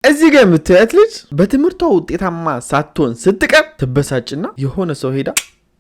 እዚህ ጋር የምትያት ልጅ በትምህርቷ ውጤታማ ሳትሆን ስትቀር ትበሳጭና የሆነ ሰው ሄዳ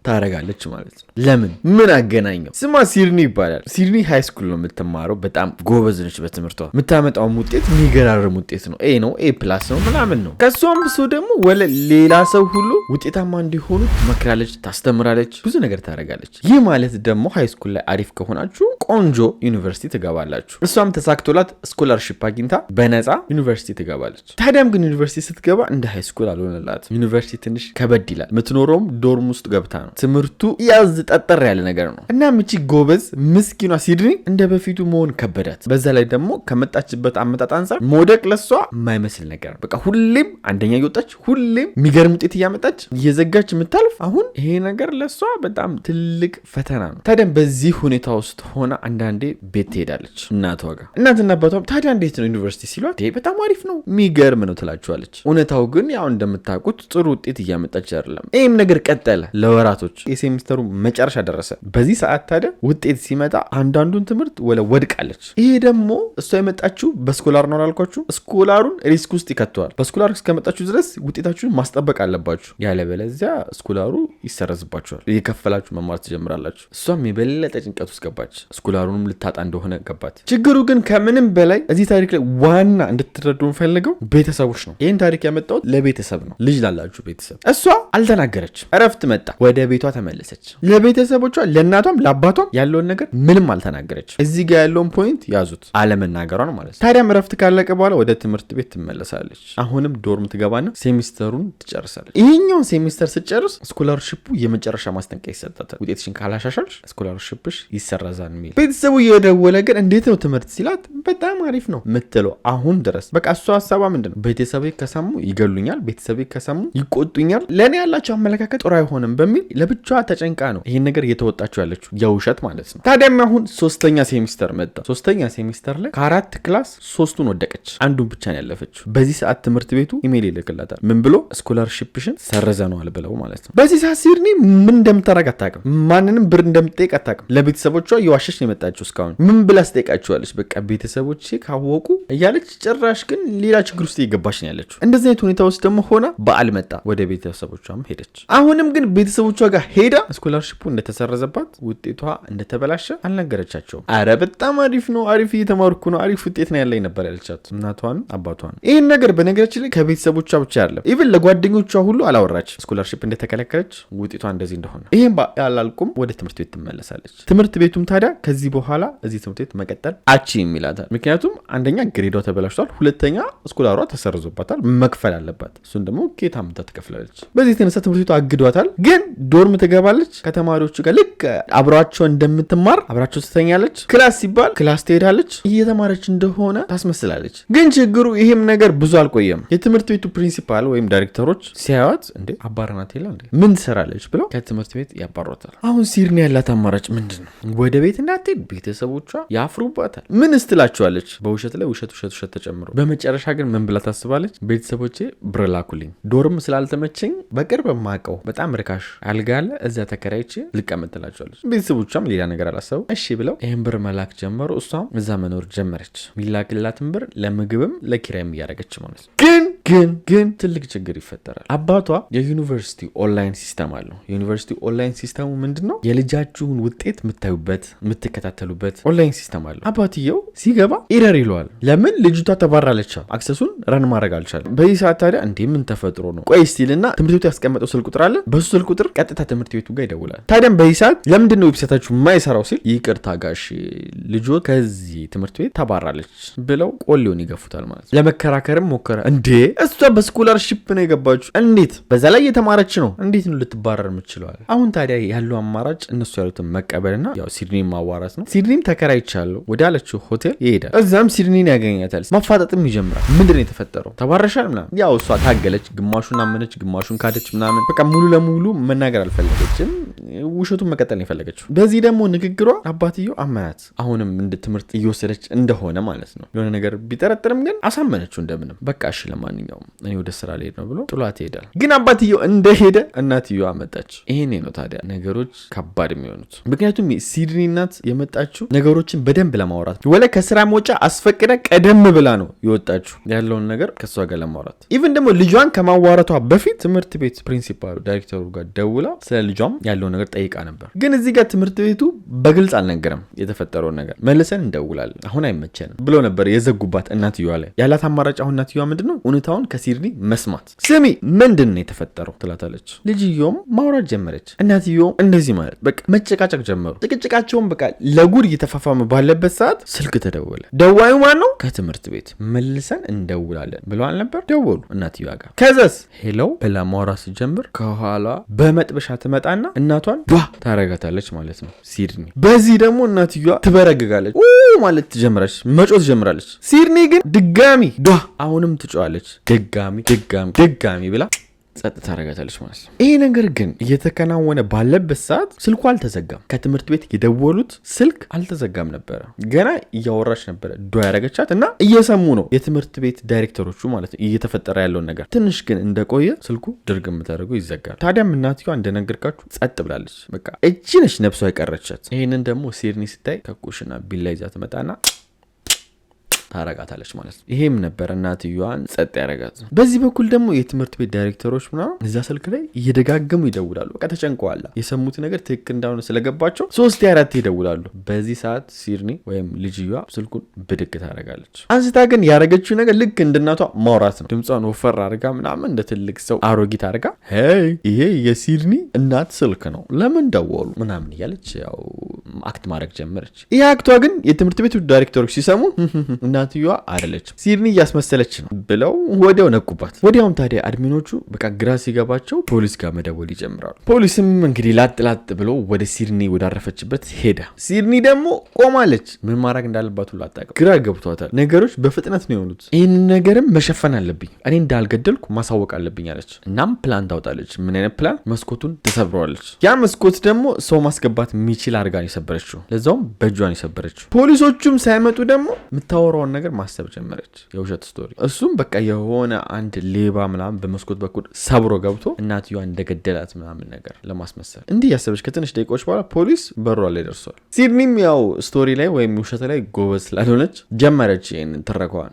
ታረጋለች ማለት ነው። ለምን ምን አገናኘው? ስማ ሲድኒ ይባላል። ሲድኒ ሃይ ስኩል ነው የምትማረው። በጣም ጎበዝ ነች በትምህርቷ። የምታመጣውም ውጤት የሚገራርም ውጤት ነው። ኤ ነው ኤ ፕላስ ነው ምናምን ነው። ከሷም ብሶ ደግሞ ወለ ሌላ ሰው ሁሉ ውጤታማ እንዲሆኑ ትመክራለች፣ ታስተምራለች፣ ብዙ ነገር ታረጋለች። ይህ ማለት ደግሞ ሃይ ስኩል ላይ አሪፍ ከሆናችሁ ቆንጆ ዩኒቨርሲቲ ትገባላችሁ። እሷም ተሳክቶላት ስኮላርሺፕ አግኝታ በነፃ ዩኒቨርሲቲ ትገባለች። ታዲያም ግን ዩኒቨርሲቲ ስትገባ እንደ ሃይ ስኩል አልሆነላት። ዩኒቨርሲቲ ትንሽ ከበድ ይላል። የምትኖረውም ዶርም ውስጥ ገብታ ነው። ትምህርቱ ያዝ ጠጠር ያለ ነገር ነው እና ምቺ ጎበዝ ምስኪኗ ሲድኒ እንደ በፊቱ መሆን ከበዳት። በዛ ላይ ደግሞ ከመጣችበት አመጣጥ አንፃር መውደቅ ለሷ የማይመስል ነገር በቃ ሁሌም አንደኛ እየወጣች ሁሌም የሚገርም ውጤት እያመጣች እየዘጋች የምታልፍ አሁን ይሄ ነገር ለሷ በጣም ትልቅ ፈተና ነው። ታዲያ በዚህ ሁኔታ ውስጥ ሆና አንዳንዴ ቤት ትሄዳለች እናቷ ጋር። እናትና አባቷም ታዲያ እንዴት ነው ዩኒቨርሲቲ ሲሏት በጣም አሪፍ ነው የሚገርም ነው ትላቸዋለች። እውነታው ግን ያው እንደምታውቁት ጥሩ ውጤት እያመጣች አይደለም። ይህም ነገር ቀጠለ ለወራቶች። የሴሚስተሩ መጨረሻ ደረሰ። በዚህ ሰዓት ታዲያ ውጤት ሲመጣ አንዳንዱን ትምህርት ወድቃለች። ይሄ ደግሞ እሷ የመጣችው በስኮላር ነው አላልኳችሁ? ስኮላሩን ሪስክ ውስጥ ይከተዋል። በስኮላር እስከመጣችሁ ድረስ ውጤታችሁን ማስጠበቅ አለባችሁ፣ ያለበለዚያ ስኮላሩ ይሰረዝባችኋል። እየከፈላችሁ መማር ትጀምራላችሁ። እሷም የበለጠ ጭንቀት ውስጥ ገባች። ስኮላሩንም ልታጣ እንደሆነ ገባት። ችግሩ ግን ከምንም በላይ እዚህ ታሪክ ላይ ዋና እንድትረዱ ፈልገው ቤተሰቦች ነው። ይህን ታሪክ ያመጣሁት ለቤተሰብ ነው፣ ልጅ ላላችሁ ቤተሰብ። እሷ አልተናገረች፣ እረፍት መጣ፣ ወደ ቤቷ ተመለሰች። ለቤተሰቦቿ ለእናቷም ለአባቷም ያለውን ነገር ምንም አልተናገረች። እዚህ ጋር ያለውን ፖይንት ያዙት፣ አለመናገሯን ማለት ነው። ታዲያም እረፍት ካለቀ በኋላ ወደ ትምህርት ቤት ትመለሳለች። አሁንም ዶርም ትገባና ሴሚስተሩን ትጨርሳለች። ይሄኛውን ሴሚስተር ስትጨርስ ስኮላርሺፑ የመጨረሻ ማስጠንቀቂያ ይሰጣታል። ውጤትሽን ካላሻሻልሽ ስኮላርሺፕሽ ይሰረዛል የሚል። ቤተሰቡ እየደወለ ግን እንዴት ነው ትምህርት ሲላት በጣም አሪፍ ነው የምትለው አሁን ድረስ። በቃ እሷ ሀሳቧ ምንድን ነው? ቤተሰቤ ከሰሙ ይገሉኛል፣ ቤተሰቤ ከሰሙ ይቆጡኛል፣ ለእኔ ያላቸው አመለካከት ጥሩ አይሆንም በሚል ለብቻዋ ተጨንቃ ነው ይህን ነገር እየተወጣችው ያለችው፣ የውሸት ማለት ነው። ታዲያም አሁን ሶስተኛ ሴሚስተር መጣ። ሶስተኛ ሴሚስተር ላይ ከ4 ክላስ 3ቱን ወደቀች፣ አንዱን ብቻ ነው ያለፈችው። በዚህ ሰዓት ትምህርት ቤቱ ኢሜል ይልክላታል። ምን ብሎ ስኮላርሺፕሽን ሰረዘነዋል ብለው ማለት ነው። በዚህ ሰዓት ሲድኒ ምን እንደምታረግ አታውቅም። ማንንም ብር እንደምትጠይቅ አታውቅም። ለቤተሰቦቿ የዋሸች ነው የመጣችው። እስካሁን ምን ብላ ስጠይቃቸዋለች? በቃ ቤተሰቦቼ ካወቁ እያለች ጭራሽ ግን ሌላ ችግር ውስጥ እየገባች ነው ያለችው። እንደዚህ አይነት ሁኔታ ውስጥ ደግሞ ሆና በዓል መጣ። ወደ ቤተሰቦቿም ሄደች። አሁንም ግን ቤተሰቦቿ ጋር ሄዳ ስኮላርሺፑ እንደተሰረዘባት ውጤቷ እንደተበላሸ አልነገረቻቸውም። አረ በጣም አሪፍ ነው፣ አሪፍ እየተማርኩ ነው፣ አሪፍ ውጤት ነው ያለኝ ነበር ያለቻት እናቷን አባቷን። ይህን ነገር በነገራችን ላይ ከቤተሰቦቿ ብቻ አይደለም ኢቭን ለጓደኞቿ ሁሉ አላወራች፣ ስኮላርሺፕ እንደተከለከለች ውጤቷ እንደዚህ እንደሆነ። ይህም ያላልቁም ወደ ትምህርት ቤት ትመለሳለች። ትምህርት ቤቱም ታዲያ ከዚህ በኋላ እዚህ ትምህርት ቤት መቀጠል አችም ይላታል። ምክንያቱም አንደኛ ግሬዷ ተበላሽቷል፣ ሁለተኛ ስኮላሯ ተሰርዞባታል፣ መክፈል አለባት። እሱን ደግሞ ኬታ ምታ ትከፍላለች። በዚህ የተነሳ ትምህርት ቤቱ አግዷታል። ግን ዶርም ትገባለች ከተማሪዎቹ ጋር ልክ አብሯቸው እንደምትማር አብራቸው ትተኛለች። ክላስ ሲባል ክላስ ትሄዳለች፣ እየተማረች እንደሆነ ታስመስላለች። ግን ችግሩ ይሄም ነገር ብዙ አልቆየም። የትምህርት ቤቱ ፕሪንሲፓል ወይም ዳይሬክተሮች ሲያዩት እንዴ አባረናት ይላል እንዴ ምን ትሰራለች ብለው ከትምህርት ቤት ያባሯታል። አሁን ሲድኒ ያላት አማራጭ ምንድን ነው? ወደ ቤት እንዳትሄድ ቤተሰቦቿ ያፍሩባታል። ምን ስትላቸዋለች? በውሸት ላይ ውሸት ተጨምሮ። በመጨረሻ ግን ምን ብላ ታስባለች? ቤተሰቦቼ ብር ላኩልኝ፣ ዶርም ስላልተመቸኝ በቅርብ የማውቀው በጣም ርካሽ አልጋ አለ እዛ ተከራይቼ ልቀመጥ ትላቸዋለች። ቤተሰቦቿም ሌላ ነገር አላሰቡ፣ እሺ ብለው ይህን ብር መላክ ጀመሩ። እሷም እዛ መኖር ጀመረች። ሚላክላትን ብር ለምግብም ለኪራይም እያደረገች ማለት ነው። ግን ትልቅ ችግር ይፈጠራል። አባቷ የዩኒቨርሲቲ ኦንላይን ሲስተም አለው። የዩኒቨርሲቲ ኦንላይን ሲስተሙ ምንድን ነው? የልጃችሁን ውጤት የምታዩበት የምትከታተሉበት ኦንላይን ሲስተም አለው። አባትየው ሲገባ ኢረር ይለዋል። ለምን? ልጅቷ ተባራለች፣ አክሰሱን ረን ማድረግ አልቻለም። በዚህ ሰዓት ታዲያ እንዴ ምን ተፈጥሮ ነው? ቆይ ስቲልና ትምህርት ቤቱ ያስቀመጠው ስልክ ቁጥር አለ። በሱ ስልክ ቁጥር ቀጥታ ትምህርት ቤቱ ጋር ይደውላል። ታዲያም በዚህ ሰዓት ለምንድን ነው ዌብሳይታችሁ የማይሰራው ሲል ይቅርታ ጋሽ ልጆ ከዚህ ትምህርት ቤት ተባራለች ብለው ቆሌውን ይገፉታል ማለት ነው። ለመከራከርም ሞከረ። እንዴ እሷ በስኮላርሺፕ ነው የገባችሁ፣ እንዴት በዛ ላይ እየተማረች ነው፣ እንዴት ነው ልትባረር የምችለዋል? አሁን ታዲያ ያለው አማራጭ እነሱ ያሉትን መቀበልና ያው ሲድኒ ማዋራት ነው። ሲድኒም ተከራይቻለሁ ወደ አለችው ሆቴል ይሄዳል። እዛም ሲድኒን ያገኛታል። ማፋጠጥም ይጀምራል። ምንድን ነው የተፈጠረው? ተባረሻል ምናምን። ያው እሷ ታገለች፣ ግማሹን አመነች፣ ግማሹን ካደች ምናምን። በቃ ሙሉ ለሙሉ መናገር አልፈለገችም፣ ውሸቱን መቀጠል ነው የፈለገችው። በዚህ ደግሞ ንግግሯ አባትየው አመናት። አሁንም እንደ ትምህርት እየወሰደች እንደሆነ ማለት ነው። የሆነ ነገር ቢጠረጥርም ግን አሳመነችው እንደምንም። በቃ እሺ ለማንኛውም ለማንኛውም እኔ ወደ ስራ ልሄድ ነው ብሎ ጥሏት ይሄዳል። ግን አባትየው እንደሄደ እናትየዋ መጣች። ይሄኔ ነው ታዲያ ነገሮች ከባድ የሚሆኑት። ምክንያቱም ሲድኒ እናት የመጣችው ነገሮችን በደንብ ለማውራት ወለ ከስራ መውጫ አስፈቅዳ ቀደም ብላ ነው የወጣችው ያለውን ነገር ከሷ ጋር ለማውራት። ኢቭን ደግሞ ልጇን ከማዋራቷ በፊት ትምህርት ቤት ፕሪንሲፓሉ ዳይሬክተሩ ጋር ደውላ ስለ ልጇም ያለውን ነገር ጠይቃ ነበር። ግን እዚህ ጋር ትምህርት ቤቱ በግልጽ አልነገረም የተፈጠረውን ነገር። መልሰን እንደውላለን አሁን አይመቸንም ብሎ ነበር የዘጉባት እናትየዋ ላይ። ያላት አማራጭ አሁን እናትየዋ ምንድነው እውነታውን ከሲድኒ መስማት። ስሚ ምንድን ነው የተፈጠረው ትላታለች። ልጅየውም ማውራት ጀመረች። እናትየውም እንደዚህ ማለት በቃ መጨቃጨቅ ጀመሩ። ጭቅጭቃቸውን በቃ ለጉድ እየተፋፋመ ባለበት ሰዓት ስልክ ተደወለ። ደዋዩ ማን ነው? ከትምህርት ቤት። መልሰን እንደውላለን ብለዋል ነበር። ደወሉ እናትየዋ ጋር። ከዛስ ሄሎ ብላ ማውራት ሲጀምር ከኋላ በመጥበሻ ትመጣና እናቷን ዷ ታረጋታለች ማለት ነው ሲድኒ። በዚህ ደግሞ እናትየዋ ትበረግጋለች ማለት ትጀምራለች፣ መጮህ ትጀምራለች። ሲድኒ ግን ድጋሚ ዷ አሁንም ትጮኻለች። ድጋሚ ብላ ጸጥ ታረጋታለች ማለት ነው። ይሄ ነገር ግን እየተከናወነ ባለበት ሰዓት ስልኩ አልተዘጋም። ከትምህርት ቤት የደወሉት ስልክ አልተዘጋም ነበረ። ገና እያወራች ነበረ ዶ ያረገቻት እና እየሰሙ ነው የትምህርት ቤት ዳይሬክተሮቹ ማለት ነው እየተፈጠረ ያለውን ነገር። ትንሽ ግን እንደቆየ ስልኩ ድርግም ተደርጎ ይዘጋል። ታዲያም እናትየዋ እንደነገርካችሁ ጸጥ ብላለች። በቃ እቺ ነች ነፍሷ የቀረቻት። ይሄንን ደግሞ ሲድኒ ስታይ ከኩሽና ቢላ ይዛ ትመጣና ታረጋታለች ማለት ነው። ይሄም ነበር እናትየዋን ጸጥ ያረጋት። በዚህ በኩል ደግሞ የትምህርት ቤት ዳይሬክተሮች ምናምን እዛ ስልክ ላይ እየደጋገሙ ይደውላሉ። በቃ ተጨንቀዋል። የሰሙት ነገር ትክክል እንዳሆነ ስለገባቸው 3-4 ይደውላሉ። በዚህ ሰዓት ሲድኒ ወይም ልጅየዋ ስልኩን ብድግ ታረጋለች። አንስታ ግን ያረገችው ነገር ልክ እንደናቷ ማውራት ነው። ድምጿን ወፈር አርጋ ምናምን እንደ ትልቅ ሰው አሮጊት አርጋ ሄይ ይሄ የሲድኒ እናት ስልክ ነው ለምን ደወሉ ምናምን እያለች ያው አክት ማድረግ ጀመረች። ይሄ አክቷ ግን የትምህርት ቤቱ ዳይሬክተሮች ሲሰሙ እናትየዋ አይደለችም ሲድኒ እያስመሰለች ነው ብለው ወዲያው ነቁባት። ወዲያውም ታዲያ አድሚኖቹ በቃ ግራ ሲገባቸው ፖሊስ ጋር መደወል ይጀምራሉ። ፖሊስም እንግዲህ ላጥ ብሎ ወደ ሲድኒ ወዳረፈችበት ሄደ። ሲድኒ ደግሞ ቆማለች። ምን ማድረግ እንዳለባት ሁሉ አታውቅም። ግራ ገብቷታል። ነገሮች በፍጥነት ነው የሆኑት። ይህን ነገርም መሸፈን አለብኝ፣ እኔ እንዳልገደልኩ ማሳወቅ አለብኝ አለች። እናም ፕላን ታውጣለች። ምን አይነት ፕላን? መስኮቱን ትሰብረዋለች። ያ መስኮት ደግሞ ሰው ማስገባት የሚችል አድርጋ ነው የሰበረችው፣ ለዛውም በእጇን የሰበረችው። ፖሊሶቹም ሳይመጡ ደግሞ የምታወራውን ነገር ማሰብ ጀመረች። የውሸት ስቶሪ። እሱም በቃ የሆነ አንድ ሌባ ምናምን በመስኮት በኩል ሰብሮ ገብቶ እናትየዋ እንደገደላት ምናምን ነገር ለማስመሰል እንዲህ ያሰበች። ከትንሽ ደቂቃዎች በኋላ ፖሊስ በሯ ላይ ደርሷል። ሲድኒም ያው ስቶሪ ላይ ወይም ውሸት ላይ ጎበዝ ስላልሆነች ጀመረች ይሄንን ትረከዋል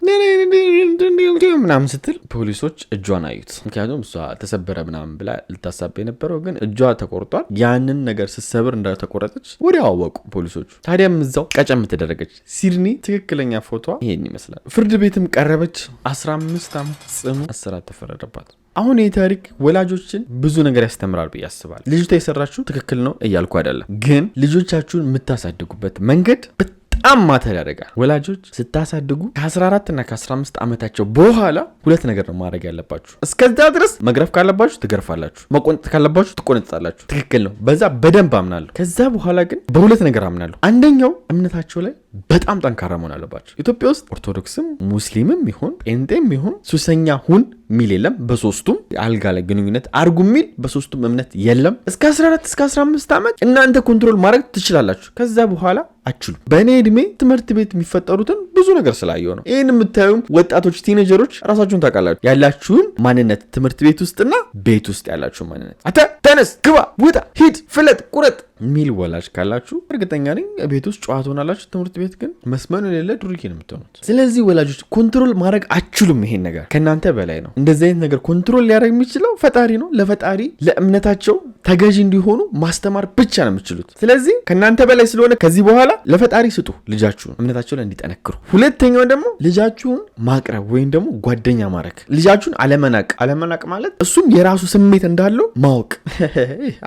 ምናምን ስትል ፖሊሶች እጇን አዩት። ምክንያቱም እሷ ተሰበረ ምናምን ብላ ልታሳብ የነበረው ግን እጇ ተቆርጧል። ያንን ነገር ስትሰብር እንደተቆረጠች ወዲያው አወቁ ፖሊሶቹ። ታዲያም እዛው ቀጨም ተደረገች። ሲድኒ ትክክለኛ ፎቶ ይሄን ይመስላል። ፍርድ ቤትም ቀረበች። 15 ዓመት ጽኑ እስራት ተፈረደባት። አሁን ይህ ታሪክ ወላጆችን ብዙ ነገር ያስተምራል ብዬ አስባለሁ። ልጅቷ የሰራችሁ ትክክል ነው እያልኩ አይደለም፣ ግን ልጆቻችሁን የምታሳድጉበት መንገድ በጣም ማተር ያደርጋል። ወላጆች ስታሳድጉ ከ14 እና ከ15 ዓመታቸው በኋላ ሁለት ነገር ነው ማድረግ ያለባችሁ። እስከዛ ድረስ መግረፍ ካለባችሁ ትገርፋላችሁ፣ መቆንጠጥ ካለባችሁ ትቆነጥጣላችሁ። ትክክል ነው፣ በዛ በደንብ አምናለሁ። ከዛ በኋላ ግን በሁለት ነገር አምናለሁ። አንደኛው እምነታቸው ላይ በጣም ጠንካራ መሆን አለባቸው። ኢትዮጵያ ውስጥ ኦርቶዶክስም ሙስሊምም ይሁን ጴንጤም ይሁን ሱሰኛ ሁን ሚል የለም። በሶስቱም አልጋ ላይ ግንኙነት አርጉ ሚል በሶስቱም እምነት የለም። እስከ 14 እስከ 15 ዓመት እናንተ ኮንትሮል ማድረግ ትችላላችሁ። ከዛ በኋላ አችሉ። በእኔ እድሜ ትምህርት ቤት የሚፈጠሩትን ብዙ ነገር ስላየው ነው። ይህን የምታዩም ወጣቶች ቲኔጀሮች ራሳችሁን ታውቃላችሁ። ያላችሁን ማንነት ትምህርት ቤት ውስጥና ቤት ውስጥ ያላችሁን ማንነት አተ ተነስ፣ ግባ፣ ውጣ፣ ሂድ፣ ፍለጥ፣ ቁረጥ ሚል ወላጅ ካላችሁ እርግጠኛ ነኝ ቤት ውስጥ ጨዋ ትሆናላችሁ። ትምህርት ቤት ግን መስመኑ የሌለ ዱርዬ ነው የምትሆኑት። ስለዚህ ወላጆች ኮንትሮል ማድረግ አችሉም። ይሄን ነገር ከእናንተ በላይ ነው። እንደዚህ አይነት ነገር ኮንትሮል ሊያደርግ የሚችለው ፈጣሪ ነው። ለፈጣሪ ለእምነታቸው ተገዢ እንዲሆኑ ማስተማር ብቻ ነው የምችሉት። ስለዚህ ከእናንተ በላይ ስለሆነ ከዚህ በኋላ ለፈጣሪ ስጡ፣ ልጃችሁን እምነታቸው ላይ እንዲጠነክሩ። ሁለተኛው ደግሞ ልጃችሁን ማቅረብ ወይም ደግሞ ጓደኛ ማድረግ። ልጃችሁን አለመናቅ ማለት እሱም የራሱ ስሜት እንዳለው ማወቅ።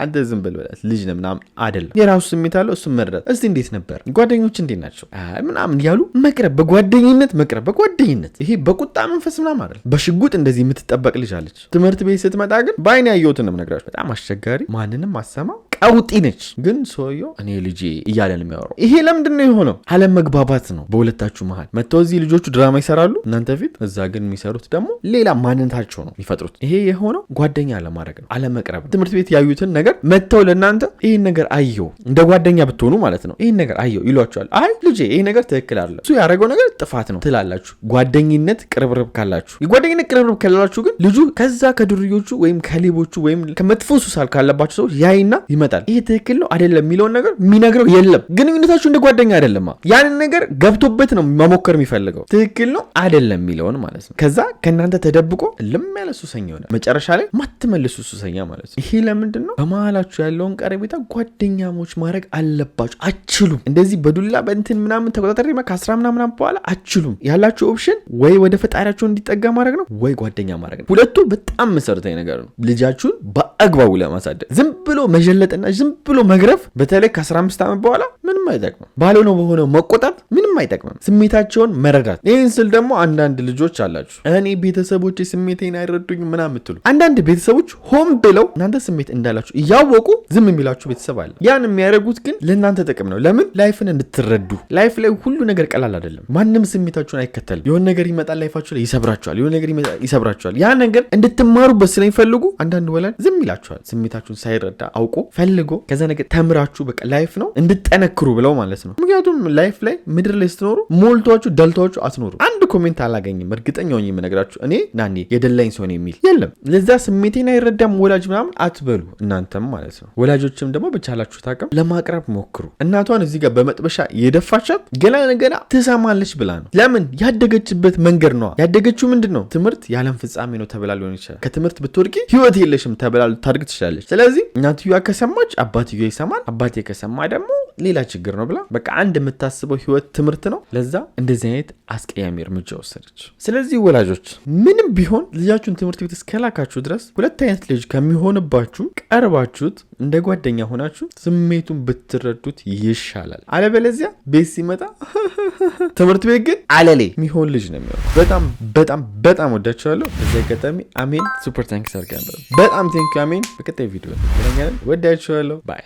አንተ ዝም ብለህ ልጅ ነው ምናምን አይደለም፣ የራሱ ስሜት አለው፣ እሱም መረዳት። እስቲ እንዴት ነበር ጓደኞች እንዴት ናቸው ምናምን ያሉ መቅረብ፣ በጓደኝነት መቅረብ። በጓደኝነት ይሄ በቁጣ መንፈስ ምናምን አይደለም። በሽጉጥ እንደዚህ የምትጠበቅ ልጅ አለች። ትምህርት ቤት ስትመጣ ግን በአይኔ ያየሁትን ነው የምነግራችሁ። በጣም አስቸጋሪ፣ ማንንም አሰማ፣ ቀውጢ ነች። ግን ሰውየው እኔ ልጄ እያለ ነው የሚያወራው። ይሄ ለምንድን ነው የሆነው? አለመግባባት ነው በሁለታችሁ መሀል። መጥተው እዚህ ልጆቹ ድራማ ይሰራሉ እናንተ ፊት፣ እዛ ግን የሚሰሩት ደግሞ ሌላ ማንነታቸው ነው የሚፈጥሩት። ይሄ የሆነው ጓደኛ ለማድረግ ነው፣ አለመቅረብ። ትምህርት ቤት ያዩትን ነገር መጥተው ለእናንተ ይህን ነገር አየው፣ እንደ ጓደኛ ብትሆኑ ማለት ነው፣ ይህን ነገር አየው ይሏቸዋል። አይ ልጄ ይሄ ነገር ትክክል አይደለም፣ እሱ ያደረገው ነገር ጥፋት ነው ትላላችሁ። ጓደኝነት ቅርብርብ ካላችሁ፣ የጓደኝነት ቅርብርብ ካላችሁ ግን ልጁ ከዛ ከዱርዮቹ ወይም ከሌቦቹ ወይም ከመጥፎ ሱሳል ካለባቸው ሰዎች ያይና ይመጣል። ይሄ ትክክል ነው አይደለም የሚለውን ነገር የሚነግረው የለም። ግንኙነታችሁ እንደ ጓደኛ አይደለም። ያንን ነገር ገብቶበት ነው መሞከር የሚፈልገው፣ ትክክል ነው አይደለም የሚለውን ማለት ነው። ከዛ ከእናንተ ተደብቆ ልም ያለ ሱሰኛ ሆነ፣ መጨረሻ ላይ ማትመልሱ ሱሰኛ ማለት ነው። ይሄ ለምንድን ነው? በመሀላችሁ ያለውን ቀረቤታ ጓደኛሞች ማድረግ አለባችሁ። አችሉም እንደዚህ በዱላ በእንትን ምናምን ተቆጣጠሪ ከ10 ምናምን በኋላ አችሉም። ያላችሁ ኦፕሽን ወይ ወደ ፈጣሪያቸው እንዲጠጋ ማድረግ ነው ወይ ጓደኛ ማድረግ ነው። ሁለቱ በጣም መሰረታዊ ነገር ነው ልጃችሁን በአግባቡ ለማሳደግ። ዝም ብሎ መጀለጥና ዝም ብሎ መግረፍ በተለይ ከ15 ዓመት በኋላ ምንም አይጠቅምም። ባልሆነው በሆነው መቆጣት ምንም አይጠቅምም። ስሜታቸውን መረዳት። ይህን ስል ደግሞ አንዳንድ ልጆች አላችሁ እኔ ቤተሰቦቼ ስሜቴን አይረዱኝ ምናምን የምትሉ አንዳንድ ቤተሰቦች ሆን ብለው እናንተ ስሜት እንዳላችሁ እያወቁ ዝም የሚላችሁ ቤተሰብ አለ። ያን የሚያደርጉት ግን ለእናንተ ጥቅም ነው። ለምን? ላይፍን እንድትረዱ። ላይፍ ላይ ሁሉ ነገር ቀላል አይደለም። ማንም ስሜታችሁን አይከተልም። የሆነ ነገር ይመጣል ላይፋችሁ ላይ ይሰብራችኋል። የሆነ ነገር ይሰብራችኋል። ያ ነገር እንድትማሩበት ስለሚፈልጉ አንዳንድ ወላጅ ዝም ይላችኋል። ስሜታችሁን ሳይረዳ አውቆ ፈልጎ ከዛ ነገር ተምራችሁ በቃ ላይፍ ነው እንድትጠነክሩ ብለው ማለት ነው። ምክንያቱም ላይፍ ላይ ምድር ላይ ስትኖሩ ሞልቷችሁ ደልቷችሁ አትኖሩ። አንድ ኮሜንት አላገኝም እርግጠኛ ሆኜ የምነግራችሁ እኔ ናኒ የደላኝ ሰው ነው የሚል የለም። ለዛ ስሜቴን አይረዳም ወላጅ ምናምን አትበሉ እናንተም ማለት ነው። ወላጆችም ደግሞ በቻላችሁ ታቅም ለማቅረብ ሞክሩ። እናቷን እዚህ ጋር በመጥበሻ የደፋቻት ገና ትሰማለች ብላ ነው። ለምን? ያደገችበት መንገድ ነው። ያደገችው ምንድን ነው? ትምህርት የዓለም ፍጻሜ ነው ተብላ ሊሆን ይችላል። ከትምህርት ብትወድቂ ህይወት የለሽም ተብላ ልታድግ ትችላለች። ስለዚህ እናትየዋ ከሰማች አባትየው ይሰማል፣ አባቴ ከሰማ ደግሞ ሌላ ችግር ነው ብላ በቃ አንድ የምታስበው ህይወት ትምህርት ነው። ለዛ እንደዚህ አይነት አስቀያሚ እርምጃ ወሰደች። ስለዚህ ወላጆች ምንም ቢሆን ልጃችሁን ትምህርት ቤት እስከላካችሁ ድረስ ሁለት አይነት ልጅ ከሚሆንባችሁ ቀርባችሁት እንደ ጓደኛ ሆናችሁ ስሜቱን ብትረዱት ይሻላል። አለበለዚያ ቤት ሲመጣ ትምህርት ቤት ግን አለሌ የሚሆን ልጅ ነው የሚሆን። በጣም በጣም በጣም ወዳችኋለሁ። በዚህ አጋጣሚ አሜን ሱፐር ታንክስ አድርጋለሁ። በጣም ቴንኪው አሜን። በቀጣይ ቪዲዮ ወዳችኋለሁ። ባይ